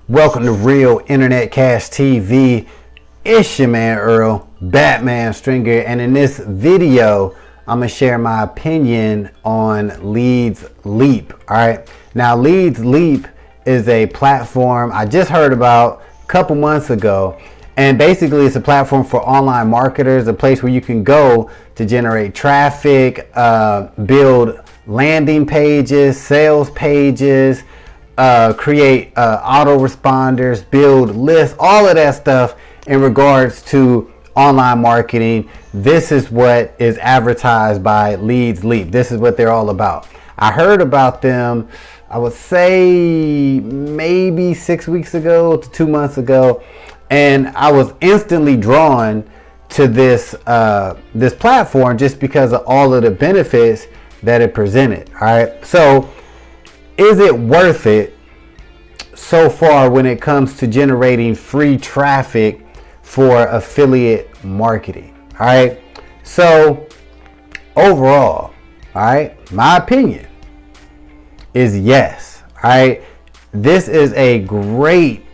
Welcome to Real Internet Cash TV. It's your man Earl, Batman Stringer, and in this video, I'm gonna share my opinion on LeadsLeap. All right, now LeadsLeap is a platform I just heard about a couple months ago, and basically it's a platform for online marketers, a place where you can go to generate traffic, build landing pages, sales pages, create autoresponders, build lists, all of that stuff in regards to online marketing. This is what is advertised by LeadsLeap. This is what they're all about. I heard about them, I would say maybe 6 weeks ago to 2 months ago, and I was instantly drawn to this this platform just because of all of the benefits that it presented. All right, so is it worth it so far when it comes to generating free traffic for affiliate marketing? All right, so overall, all right, my opinion is yes. All right, this is a great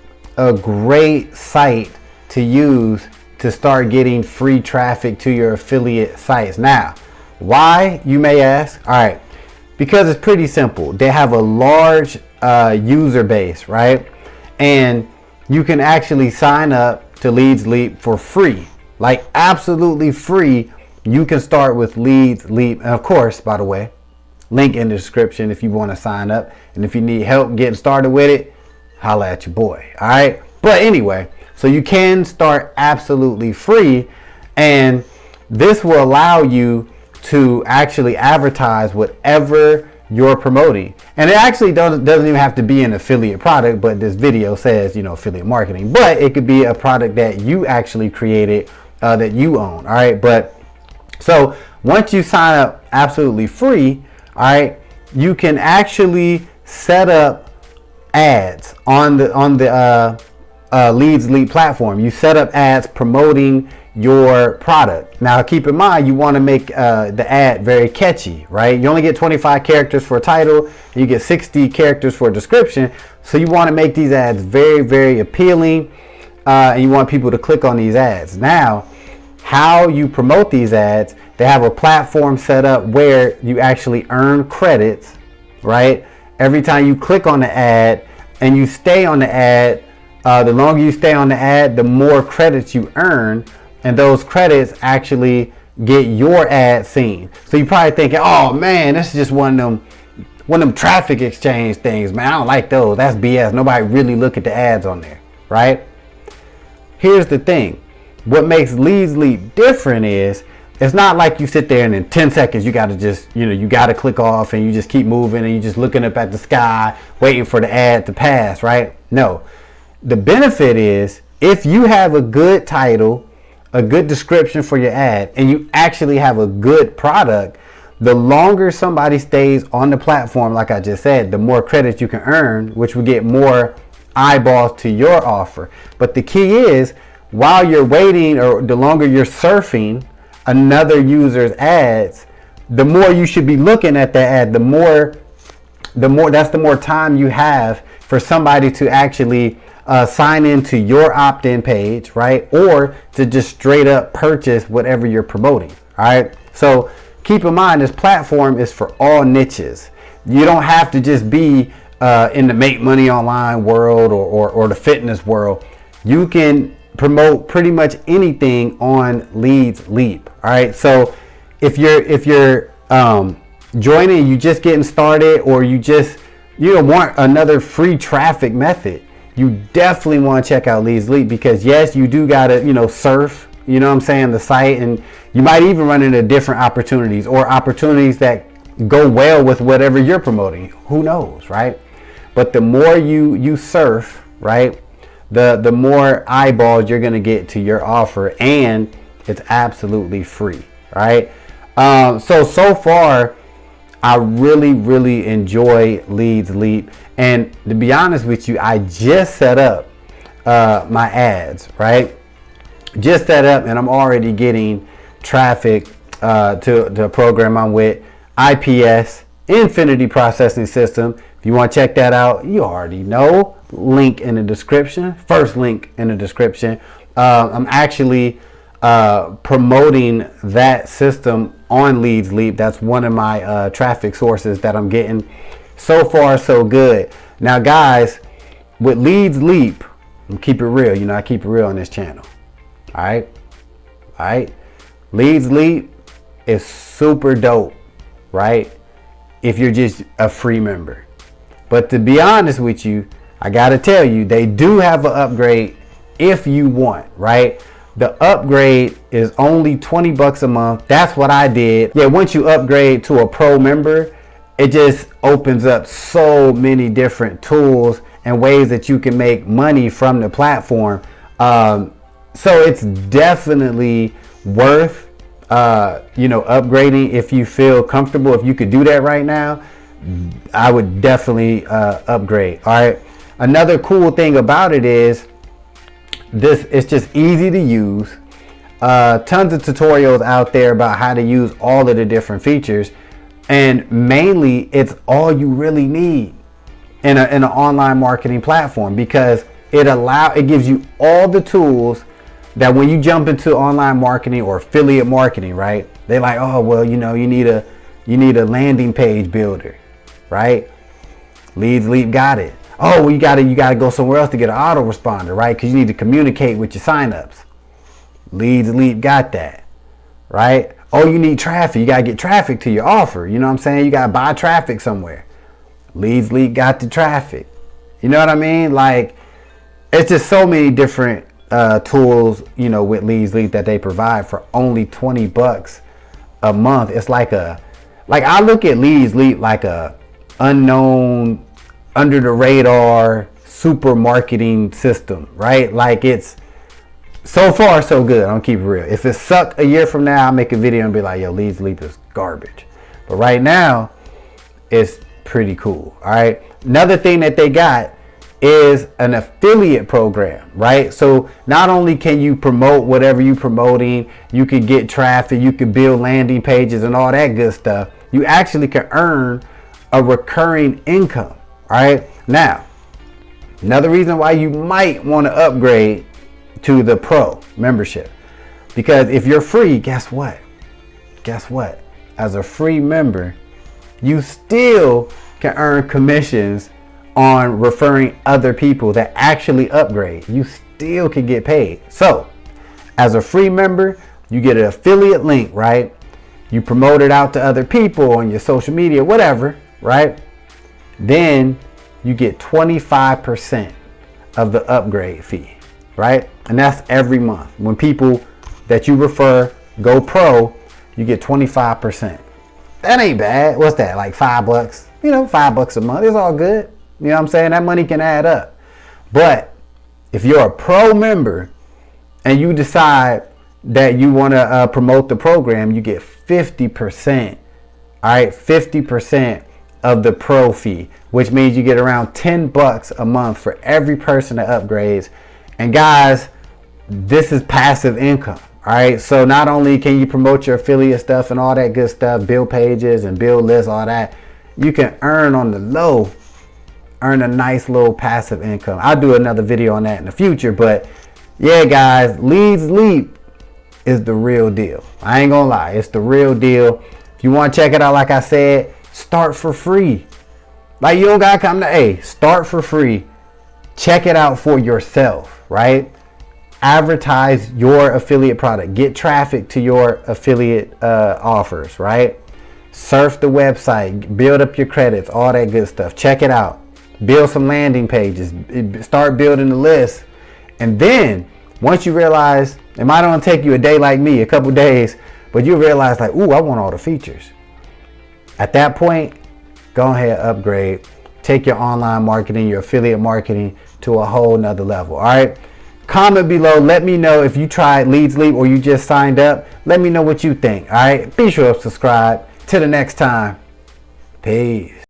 site to use to start getting free traffic to your affiliate sites. Now, why, you may ask? All right, because it's pretty simple. They have a large user base, right? And you can actually sign up to LeadsLeap for free, like absolutely free. You can start with LeadsLeap, and of course, by the way, link in the description if you want to sign up, and if you need help getting started with it, holla at your boy. All right, but anyway, so you can start absolutely free, and this will allow you to actually advertise whatever you're promoting. And it actually doesn't even have to be an affiliate product, but this video says, you know, affiliate marketing, but it could be a product that you actually created, that you own. All right, but so once you sign up absolutely free, all right, you can actually set up ads on the LeadsLeap platform. You set up ads promoting your product. Now keep in mind, you want to make the ad very catchy, right? You only get 25 characters for a title, and you get 60 characters for a description. So you want to make these ads very, very appealing, and you want people to click on these ads. Now, how you promote these ads, they have a platform set up where you actually earn credits, right? Every time you click on the ad and you stay on the ad, the longer you stay on the ad, the more credits you earn, and those credits actually get your ad seen. So you're probably thinking, oh man, this is just one of them traffic exchange things, man. I don't like those. That's BS. Nobody really look at the ads on there, right? Here's the thing. What makes LeadsLeap different is it's not like you sit there and in 10 seconds you got to just, you got to click off and you just keep moving and you just looking up at the sky waiting for the ad to pass, right? No. The benefit is if you have a good title, a good description for your ad, and you actually have a good product, the longer somebody stays on the platform, like I just said, the more credits you can earn, which will get more eyeballs to your offer. But the key is, while you're waiting, or the longer you're surfing another user's ads, the more you should be looking at that ad, the more that's the more time you have for somebody to actually sign into your opt-in page, right? Or to just straight up purchase whatever you're promoting. All right, so keep in mind, this platform is for all niches. You don't have to just be in the make money online world or the fitness world. You can promote pretty much anything on LeadsLeap. All right, so if you're joining, you just getting started, or you want another free traffic method, you definitely want to check out LeadsLeap, because yes, you do gotta surf, the site, and you might even run into different opportunities, or opportunities that go well with whatever you're promoting. Who knows, right? But the more you surf, right, the more eyeballs you're gonna get to your offer, and it's absolutely free, right? So far, I really enjoy LeadsLeap, and to be honest with you, I just set up my ads, right? Just set up, and I'm already getting traffic to the program I'm with, IPS, Infinity Processing System. If you want to check that out, you already know. link in the description. First link in the description. I'm actually promoting that system on LeadsLeap. That's one of my traffic sources that I'm getting. So far, so good. Now, guys, with LeadsLeap, keep it real. You know, I keep it real on this channel. All right. LeadsLeap is super dope, right? If you're just a free member. But to be honest with you, I gotta tell you, they do have an upgrade if you want, right? The upgrade is only 20 bucks a month. That's what I did. Yeah, once you upgrade to a pro member, it just opens up so many different tools and ways that you can make money from the platform. So it's definitely worth upgrading if you feel comfortable. If you could do that right now, I would definitely upgrade. All right. Another cool thing about it is it's just easy to use. Tons of tutorials out there about how to use all of the different features, and mainly it's all you really need in an online marketing platform, because it gives you all the tools that when you jump into online marketing or affiliate marketing, right? They're like, oh, well, you need a landing page builder, right? LeadsLeap got it. Oh, well, you gotta go somewhere else to get an autoresponder, right? Because you need to communicate with your signups. LeadsLeap got that, right? Oh, you need traffic. You gotta get traffic to your offer. You know what I'm saying? You gotta buy traffic somewhere. LeadsLeap got the traffic. You know what I mean? Like, it's just so many different tools, with LeadsLeap that they provide for only 20 bucks a month. It's like I look at LeadsLeap like a unknown, under the radar super marketing system, right? Like, it's so far so good. I'm keep it real. If it sucked a year from now, I'll make a video and be like, yo, LeadsLeap is garbage. But right now, it's pretty cool. All right. Another thing that they got is an affiliate program, right? So not only can you promote whatever you're promoting, you could get traffic, you could build landing pages and all that good stuff. You actually can earn a recurring income. All right. Now, another reason why you might want to upgrade to the pro membership, because if you're free, guess what? As a free member, you still can earn commissions on referring other people that actually upgrade. You still can get paid. So as a free member, you get an affiliate link, right? You promote it out to other people on your social media, whatever, right? Then you get 25% of the upgrade fee, right? And that's every month. When people that you refer go pro, you get 25%. That ain't bad. What's that? Like $5? $5 a month. It's all good. You know what I'm saying? That money can add up. But if you're a pro member and you decide that you want to promote the program, you get 50%. All right, 50% of the pro fee, which means you get around $10 a month for every person that upgrades. And guys, this is passive income. All right, so not only can you promote your affiliate stuff and all that good stuff, build pages and build lists, all that, you can earn on the low, earn a nice little passive income. I'll do another video on that in the future, but yeah, guys, LeadsLeap is the real deal. I ain't gonna lie, it's the real deal. If you want to check it out, like I said, start for free. Like, you don't gotta come to start for free. Check it out for yourself, right? Advertise your affiliate product. Get traffic to your affiliate offers, right? Surf the website, build up your credits, all that good stuff. Check it out. Build some landing pages. Start building the list. And then once you realize, it might only take you a day like me, a couple days, but you realize like, ooh, I want all the features. At that point, go ahead, upgrade. Take your online marketing, your affiliate marketing to a whole nother level. All right. Comment below. Let me know if you tried LeadsLeap or you just signed up. Let me know what you think. All right. Be sure to subscribe. Till the next time. Peace.